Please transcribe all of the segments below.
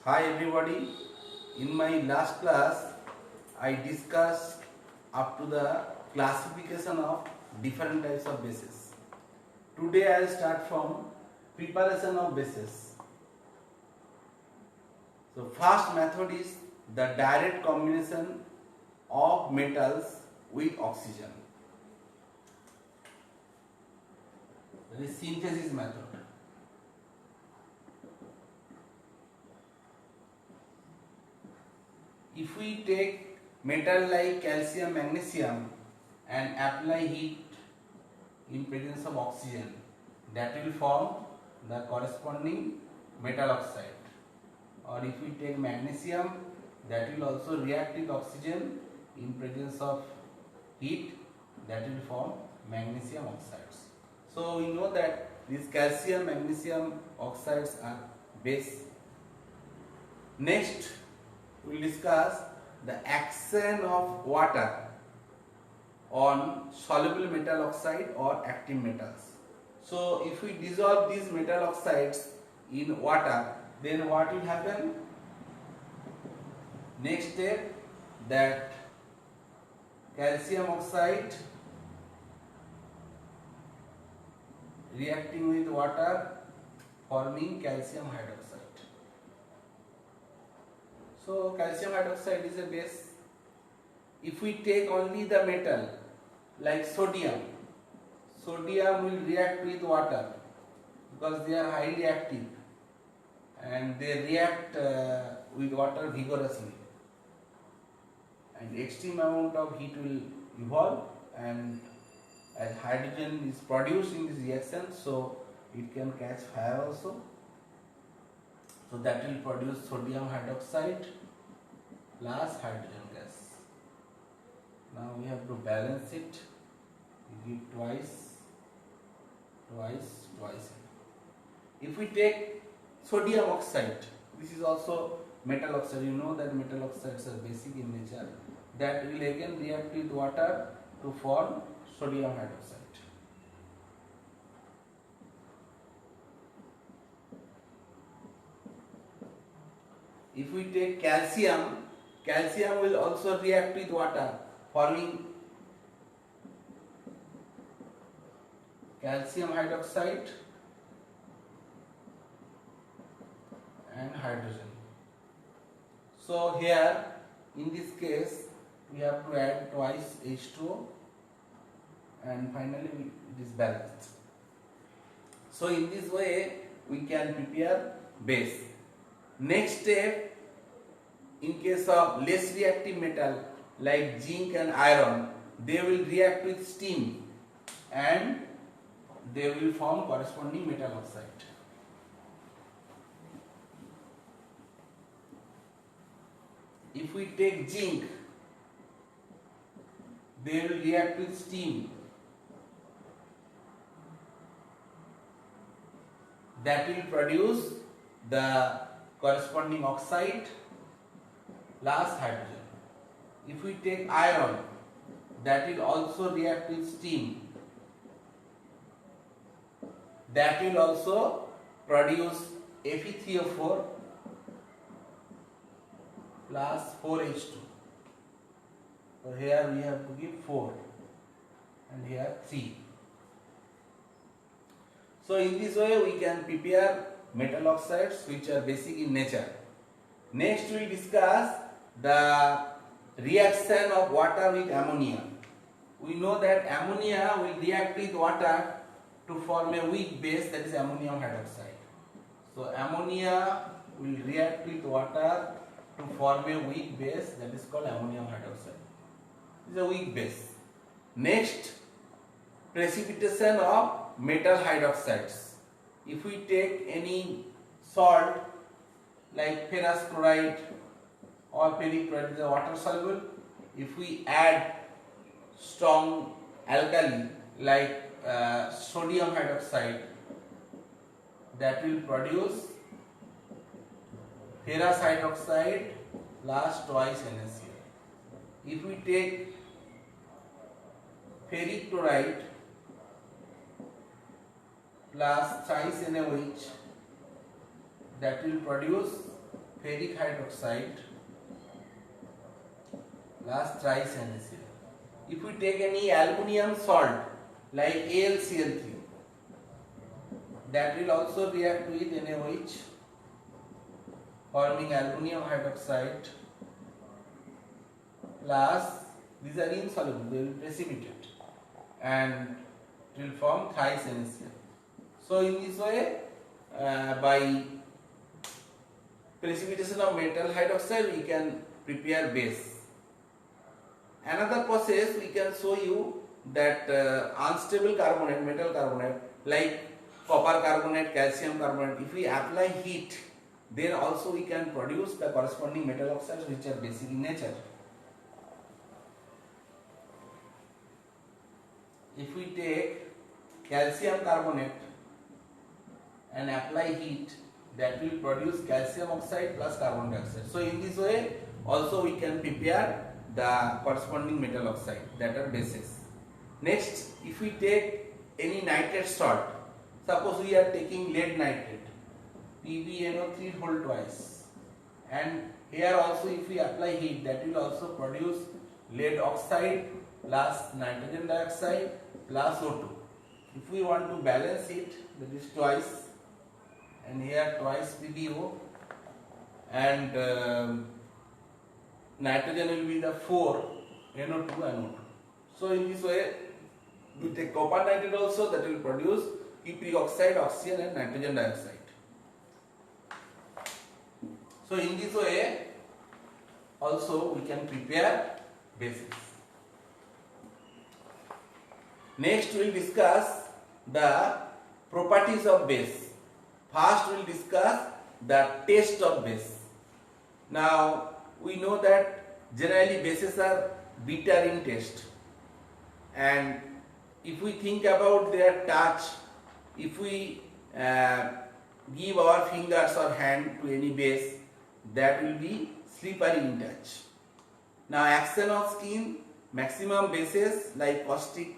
Hi everybody. In my last class, I discussed up to the classification of different types of bases. Today I will start from preparation of bases. So first method is the direct combination of metals with oxygen. That is synthesis method. If we take metal like calcium, magnesium and apply heat in presence of oxygen, that will form the corresponding metal oxide. Or if we take magnesium, that will also react with oxygen in presence of heat, that will form magnesium oxides. So we know that these calcium, magnesium oxides are base. Next, we will discuss the action of water on soluble metal oxide or active metals. So if we dissolve these metal oxides in water, then what will happen? Next step, that calcium oxide reacting with water forming calcium hydroxide. So calcium hydroxide is a base. If we take only the metal like sodium, sodium will react with water because they are highly active and they react with water vigorously, and extreme amount of heat will evolve, and as hydrogen is produced in this reaction, so it can catch fire also. So that will produce sodium hydroxide plus hydrogen gas. Now we have to balance it. We give twice. If we take sodium oxide, this is also metal oxide. You know that metal oxides are basic in nature. That will again react with water to form sodium hydroxide. If we take calcium, calcium will also react with water forming calcium hydroxide and hydrogen. So here in this case we have to add twice H2O and finally it is balanced. So in this way we can prepare base. Next step, in case of less reactive metal like zinc and iron, they will react with steam and they will form corresponding metal oxide. If we take zinc, they will react with steam, that will produce the corresponding oxide plus hydrogen. If we take iron, that will also react with steam, that will also produce Fe3O4 plus 4H2. So here we have to give 4 and here 3. So in this way we can prepare metal oxides which are basic in nature. Next we will discuss the reaction of water with ammonia. We know that ammonia will react with water to form a weak base, that is ammonium hydroxide. So ammonia will react with water to form a weak base, that is called ammonium hydroxide. It is a weak base. Next, precipitation of metal hydroxides. If we take any salt like ferrous chloride or ferric chloride, is a water soluble. If we add strong alkali like sodium hydroxide, that will produce ferrous hydroxide plus twice NaCl. If we take ferric chloride plus thrice NaOH, that will produce ferric hydroxide plus thrice NaCl. If we take any aluminium salt like AlCl3, that will also react with NaOH, forming aluminium hydroxide plus, these are insoluble, they will precipitate and it will form thrice NaCl. So in this way, by precipitation of metal hydroxide, we can prepare base. Another process we can show you that unstable carbonate, metal carbonate like copper carbonate, calcium carbonate, if we apply heat, then also we can produce the corresponding metal oxides which are basic in nature. If we take calcium carbonate and apply heat, that will produce calcium oxide plus carbon dioxide. So in this way also we can prepare the corresponding metal oxide that are bases. Next, if we take any nitrate salt, suppose we are taking lead nitrate, PbNO3 whole twice, and here also if we apply heat, that will also produce lead oxide plus nitrogen dioxide plus O2. If we want to balance it, that is twice, and here twice PbO, and nitrogen will be the 4 NO2 and O2. So in this way we take copper nitrate also, that will produce cupric oxide, oxygen and nitrogen dioxide. So in this way also we can prepare bases. Next we will discuss the properties of base. First we will discuss the taste of base. Now we know that generally bases are bitter in taste, and if we think about their touch, if we give our fingers or hand to any base, that will be slippery in touch. Now action of skin, maximum bases like caustic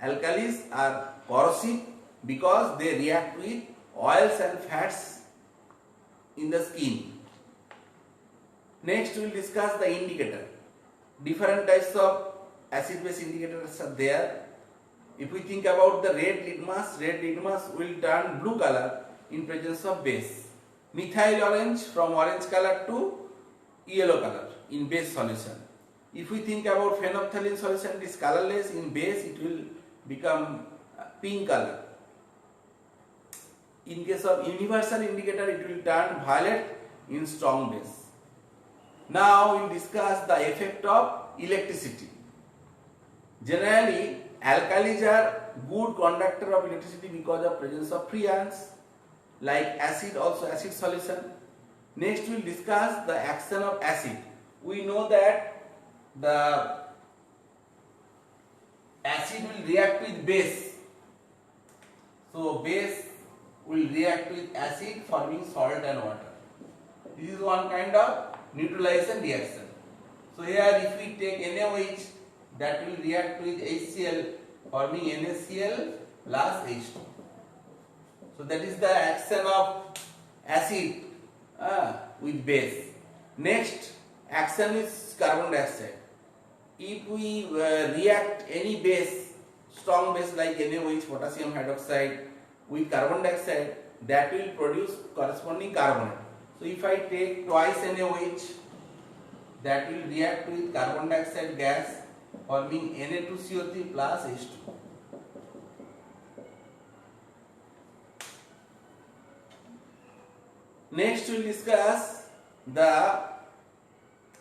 alkalis are corrosive because they react with oils and fats in the skin. Next we will discuss the indicator. Different types of acid base indicators are there. If we think about the red litmus will turn blue color in presence of base. Methyl orange from orange color to yellow color in base solution. If we think about phenolphthalein solution, it is colorless. In base it will become pink color. In case of universal indicator, it will turn violet in strong base. Now we will discuss the effect of electricity. Generally, alkalis are good conductor of electricity because of presence of free ions, like acid, also acid solution. Next we will discuss the action of acid. We know that the acid will react with base. So base will react with acid, forming salt and water. This is one kind of neutralization reaction. So here if we take NaOH, that will react with HCl, forming NaCl plus H2. So that is the action of acid with base. Next action is carbon dioxide. If we react any base, strong base like NaOH, potassium hydroxide with carbon dioxide, that will produce corresponding carbonate. So if I take twice NaOH, that will react with carbon dioxide gas, forming Na2CO3 plus H2. Next we will discuss the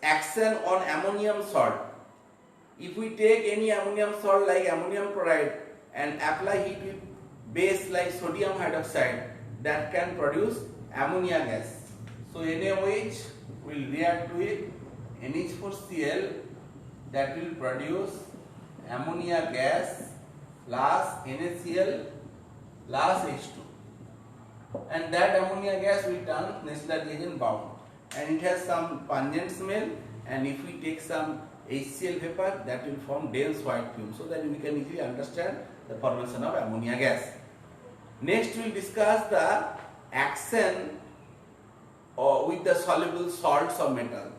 action on ammonium salt. If we take any ammonium salt like ammonium chloride and apply heat with base like sodium hydroxide, that can produce ammonia gas. So NaOH will react with NH4Cl, that will produce ammonia gas plus NaCl plus H2, and that ammonia gas will turn natural reagent bound, and it has some pungent smell, and if we take some HCl vapor, that will form dense white fume, so that we can easily understand the formation of ammonia gas. Next we will discuss the action or with the soluble salts or metal.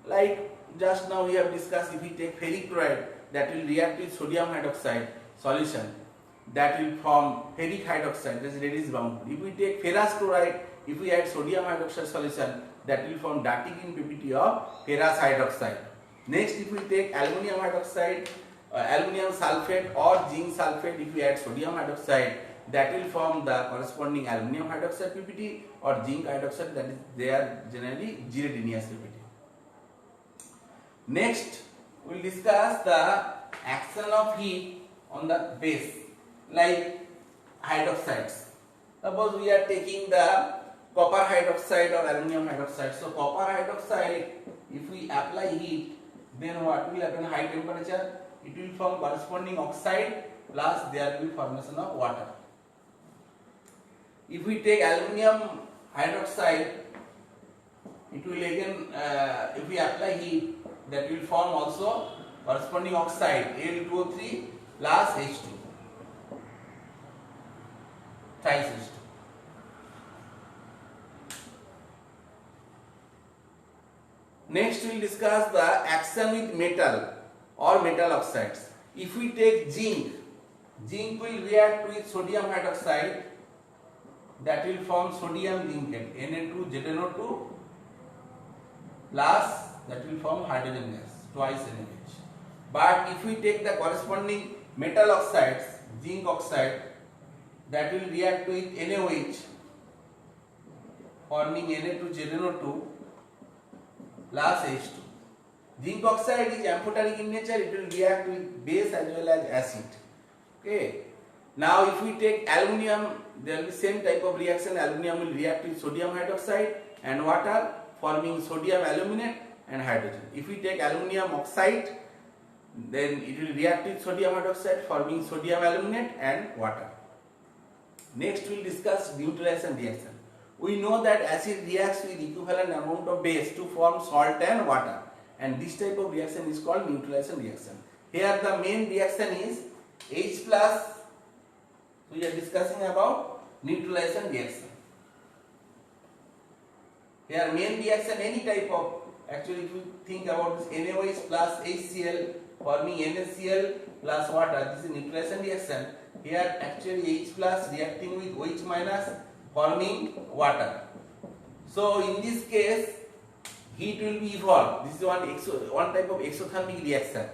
Like just now we have discussed, if we take ferric chloride, that will react with sodium hydroxide solution, that will form ferric hydroxide, that is reddish brown. If we take ferrous chloride, if we add sodium hydroxide solution, that will form dirty green PPT of ferrous hydroxide. Next, if we take aluminum hydroxide, aluminum sulfate or zinc sulfate, if we add sodium hydroxide, that will form the corresponding aluminum hydroxide PPT or zinc hydroxide, that is they are generally gelatinous PPT. Next, we will discuss the action of heat on the base, like hydroxides. Suppose we are taking the copper hydroxide or aluminum hydroxide. So copper hydroxide, if we apply heat, then what will happen? High temperature, it will form corresponding oxide, plus there will be formation of water. If we take aluminum hydroxide, it will again, if we apply heat, that will form also corresponding oxide, Al2O3 plus H2, thrice H2. Next we will discuss the action with metal or metal oxides. If we take zinc, zinc will react with sodium hydroxide, that will form sodium zincate, Na2ZnO2 plus that will form hydrogen gas, twice NaH. But if we take the corresponding metal oxides, zinc oxide, that will react with NaOH, forming Na2ZnO2 plus H2. Zinc oxide is amphoteric in nature, it will react with base as well as acid. Okay. Now if we take aluminium, there will be same type of reaction. Aluminium will react with sodium hydroxide and water, forming sodium aluminate and hydrogen. If we take aluminium oxide, then it will react with sodium hydroxide, forming sodium aluminate and water. Next we will discuss neutralization reaction. We know that acid reacts with equivalent amount of base to form salt and water, and this type of reaction is called neutralization reaction. Here the main reaction is H plus. So we are discussing about neutralization reaction. Here main reaction, any type of, actually if you think about this, NaOH plus HCl forming NaCl plus water, this is neutralization reaction. Here actually H plus reacting with OH minus, forming water. So in this case heat will be evolved. This is one type of exothermic reaction.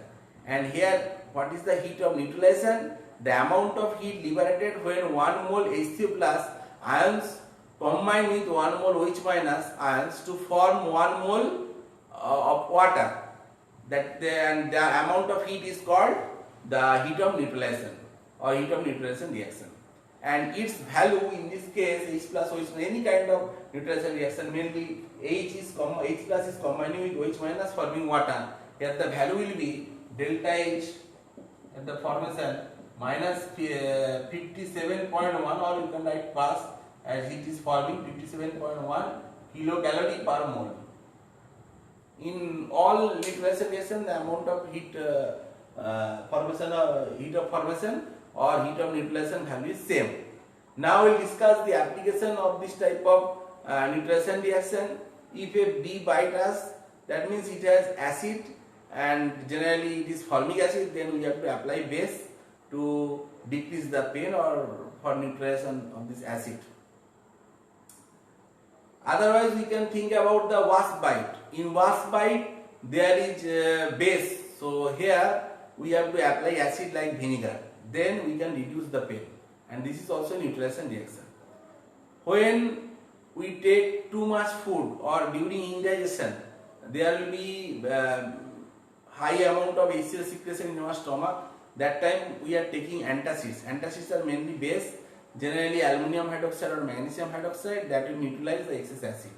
And here what is the heat of neutralization? The amount of heat liberated when 1 mole HCl plus ions combine with 1 mole OH minus ions to form 1 mole of water. That the amount of heat is called the heat of neutralization or heat of neutralization reaction. And its value in this case, H plus OH, any kind of neutralization reaction, mainly H plus is combining with OH minus forming water. Here the value will be delta H at the formation minus 57.1, or you can write fast as it is forming 57.1 kilocalorie per mole. In all neutralization reaction, the amount of heat formation or heat of neutralization value is same. Now we will discuss the application of this type of neutralization reaction. If a bee bites us, that means it has acid, and generally it is formic acid, then we have to apply base to decrease the pain or for neutralization of this acid. Otherwise we can think about the wasp bite. In wasp bite there is base, so here we have to apply acid like vinegar, then we can reduce the pain, and this is also neutralization reaction. When we take too much food or during indigestion, there will be high amount of HCl secretion in our stomach. That time we are taking antacids. Antacids are mainly base, generally aluminum hydroxide or magnesium hydroxide, that will neutralize the excess acid.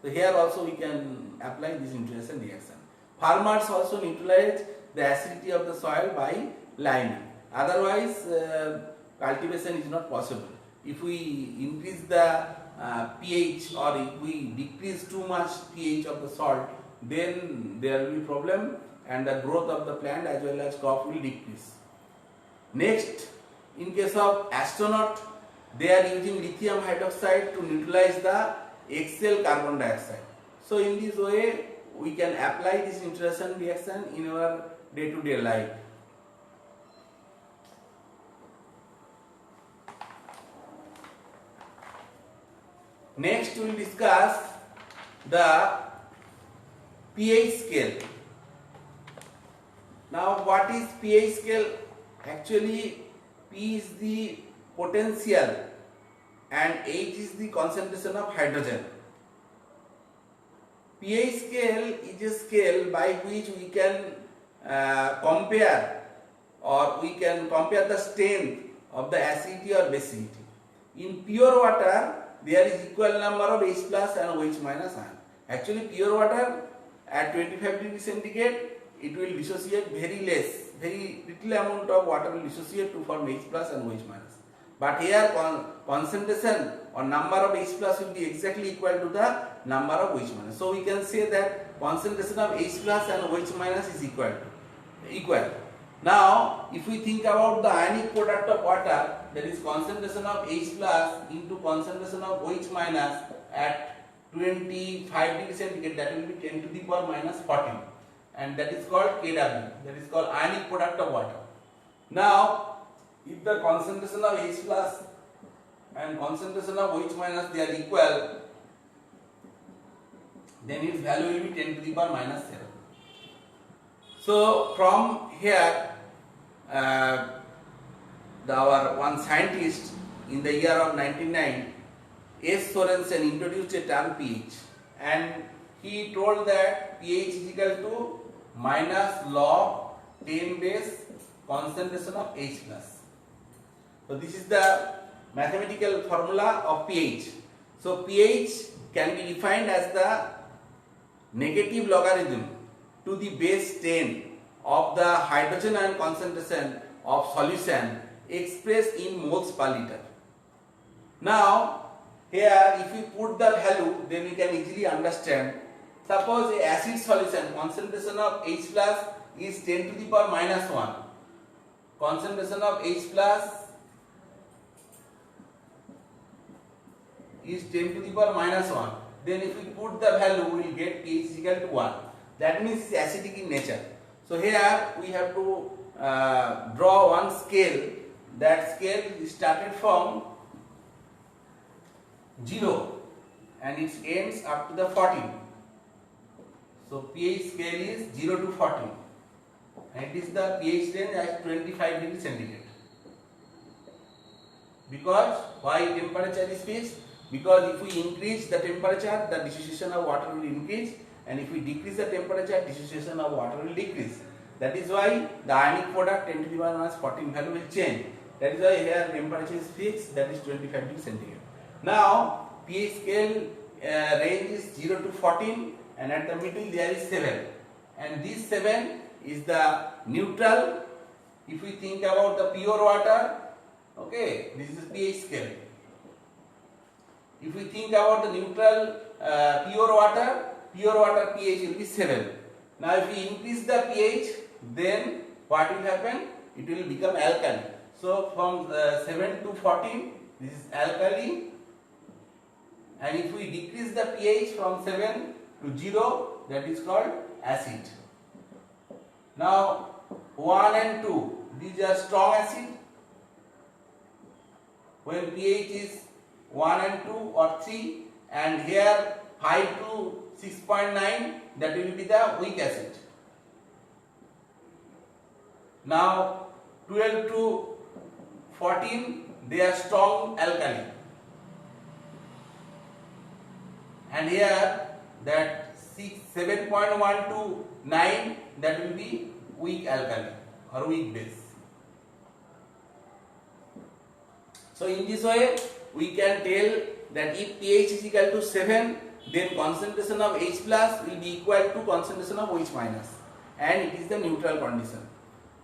So here also we can apply this neutralization reaction. Farmers also neutralize the acidity of the soil by liming. Otherwise cultivation is not possible. If we increase the pH or if we decrease too much pH of the salt, then there will be problem and the growth of the plant as well as crop will decrease. Next, in case of astronaut, they are using lithium hydroxide to neutralize the HCl carbon dioxide. So in this way we can apply this neutralization reaction in our day-to-day life. Next we will discuss the pH scale. Now what is pH scale? Actually P is the potential and H is the concentration of hydrogen. pH scale is a scale by which we can compare the strength of the acidity or basicity. In pure water there is equal number of H plus and OH minus ion. Actually pure water at 25 degrees centigrade it will dissociate very little amount of water will dissociate to form H plus and OH minus. But here concentration or number of H plus will be exactly equal to the number of OH minus. So we can say that concentration of H plus and OH minus is equal. Now if we think about the ionic product of water, that is concentration of H plus into concentration of OH minus at 25 degrees centigrade, that will be 10 to the power minus 14, and that is called Kw, that is called ionic product of water. Now if the concentration of H plus and concentration of OH minus they are equal, then its value will be 10 to the power minus 7. So from here our one scientist in the year of 1909, S. Sorensen, introduced a term pH, and he told that pH is equal to minus log 10 base concentration of H plus. So this is the mathematical formula of pH. So pH can be defined as the negative logarithm to the base 10 of the hydrogen ion concentration of solution expressed in moles per liter. Now here if we put the value, then we can easily understand. Suppose a acid solution concentration of H plus is 10 to the power minus 1. Concentration of H plus is 10 to the power minus 1. Then if we put the value, we will get pH is equal to 1. That means it is acidic in nature. So here we have to draw one scale. That scale is started from 0 and it ends up to the 14. So pH scale is 0 to 14 and it is the pH range at 25 degrees centigrade. Because why temperature is fixed? Because if we increase the temperature, the dissociation of water will increase, and if we decrease the temperature, dissociation of water will decrease. That is why the ionic product 10 to the power minus 14 value will change. That is why here temperature is fixed, that is 25 degrees centigrade. Now pH scale range is 0 to 14 and at the middle there is 7, and this 7 is the neutral. If we think about the pure water, okay, this is pH scale. If we think about the neutral pure water pH will be 7. Now if we increase the pH, then what will happen? It will become alkali. So from 7 to 14, this is alkali, and if we decrease the pH from 7 to 0, that is called acid. Now 1 and 2, these are strong acid. When pH is 1 and 2 or 3, and here 5 to 6.9, that will be the weak acid. Now 12 to 14, they are strong alkali, and here that 7.1 to 9, that will be weak alkali or weak base. So in this way we can tell that if pH is equal to 7, then concentration of H plus will be equal to concentration of OH minus, and it is the neutral condition.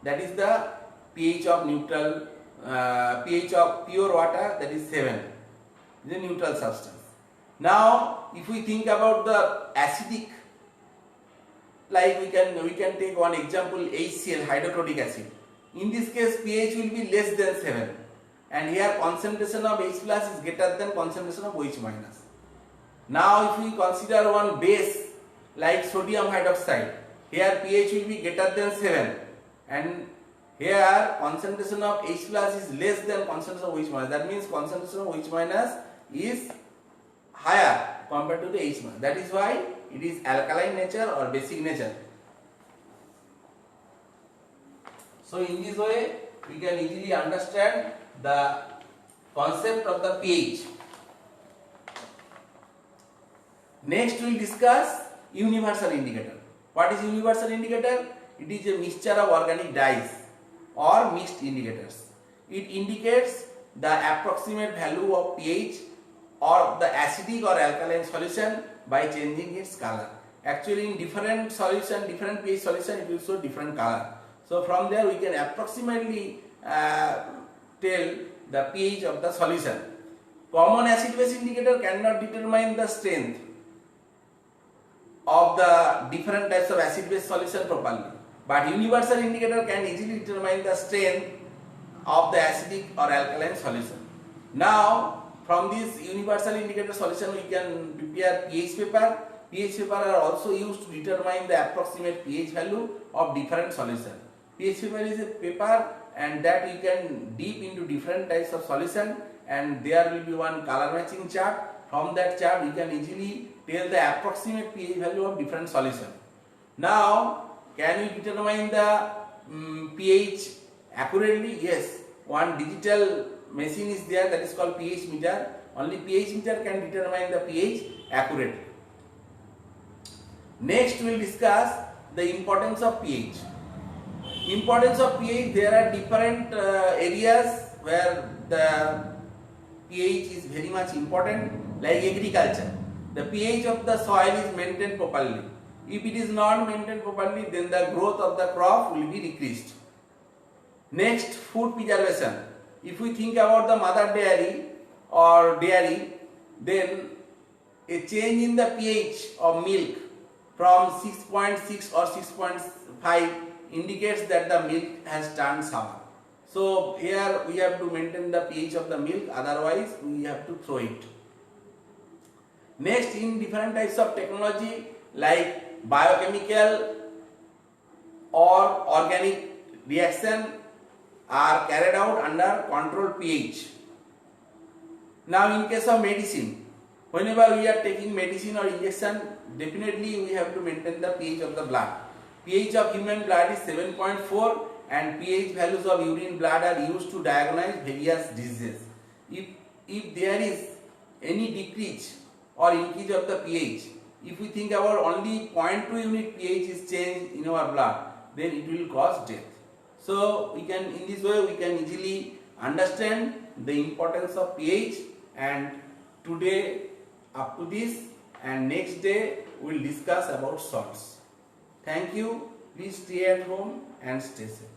That is the pH of neutral, pH of pure water, that is 7, the neutral substance. Now if we think about the acidic, like we can take one example, HCl, hydrochloric acid. In this case pH will be less than 7, and here concentration of H plus is greater than concentration of OH minus. Now if we consider one base like sodium hydroxide, here pH will be greater than 7 and here concentration of H plus is less than concentration of H minus. That means concentration of H minus is higher compared to the H minus. That is why it is alkaline nature or basic nature. So in this way we can easily understand the concept of the pH. Next we will discuss universal indicator. What is universal indicator? It is a mixture of organic dyes or mixed indicators. It indicates the approximate value of pH or the acidic or alkaline solution by changing its color. Actually in different solution, different pH solution, it will show different color. So from there we can approximately tell the pH of the solution. Common acid base indicator cannot determine the strength of the different types of acid base solution properly, but universal indicator can easily determine the strength of the acidic or alkaline solution. Now from this universal indicator solution we can prepare pH paper. pH paper are also used to determine the approximate pH value of different solution. pH paper is a paper and that you can dip into different types of solution and there will be one color matching chart. From that chart we can easily tell the approximate pH value of different solution. Now can we determine the pH accurately? Yes, one digital machine is there, that is called pH meter. Only pH meter can determine the pH accurately. Next we will discuss the importance of pH. Importance of pH, there are different areas where the pH is very much important, like agriculture. The pH of the soil is maintained properly. If it is not maintained properly, then the growth of the crop will be decreased. Next, food preservation. If we think about the mother dairy or dairy, then a change in the pH of milk from 6.6 or 6.5 indicates that the milk has turned sour. So here we have to maintain the pH of the milk, otherwise we have to throw it. Next, in different types of technology like biochemical or organic reaction are carried out under controlled pH. Now in case of medicine, whenever we are taking medicine or injection, definitely we have to maintain the pH of the blood. pH of human blood is 7.4 and pH values of urine blood are used to diagnose various diseases. If there is any decrease or increase of the pH, if we think about only 0.2 unit pH is changed in our blood, then it will cause death. So we can, in this way we can easily understand the importance of pH, and today up to this, and next day we will discuss about salts. Thank you. Please stay at home and stay safe.